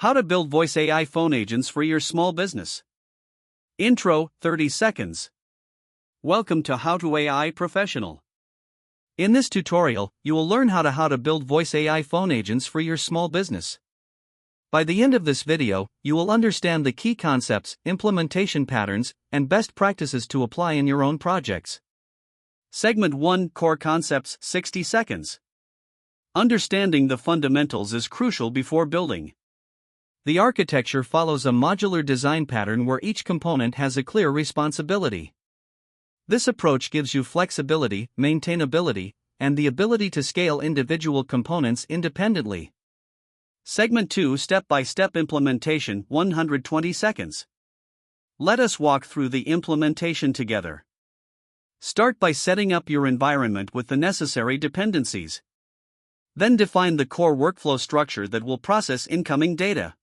How to build voice AI phone agents for your small business. Intro, 30 seconds. Welcome to HowToAI Professional. In this tutorial, you will learn how to build voice AI phone agents for your small business. By the end of this video, you will understand the key concepts, implementation patterns, and best practices to apply in your own projects. Segment 1, Core Concepts, 60 seconds. Understanding the fundamentals is crucial before building. The architecture follows a modular design pattern where each component has a clear responsibility. This approach gives you flexibility, maintainability, and the ability to scale individual components independently. Segment 2, Step-by-Step Implementation, 120 seconds. Let us walk through the implementation together. Start by setting up your environment with the necessary dependencies. Then define the core workflow structure that will process incoming data.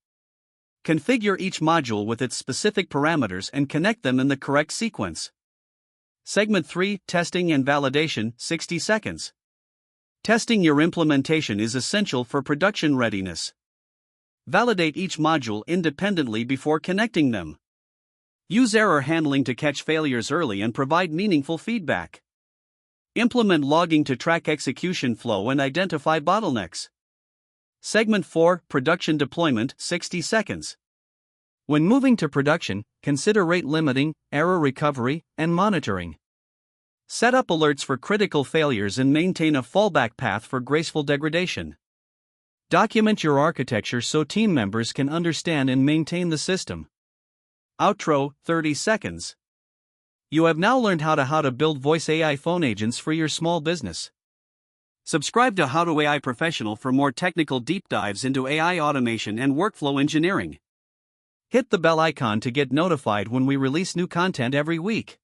Configure each module with its specific parameters and connect them in the correct sequence. Segment 3, Testing and Validation, 60 seconds. Testing your implementation is essential for production readiness. Validate each module independently before connecting them. Use error handling to catch failures early and provide meaningful feedback. Implement logging to track execution flow and identify bottlenecks. Segment 4, Production Deployment, 60 seconds. When moving to production, consider rate limiting, error recovery, and monitoring. Set up alerts for critical failures and maintain a fallback path for graceful degradation. Document your architecture so team members can understand and maintain the system. Outro, 30 seconds. You have now learned how to build voice AI phone agents for your small business. Subscribe to HowToAI Professional for more technical deep dives into AI automation and workflow engineering. Hit the bell icon to get notified when we release new content every week.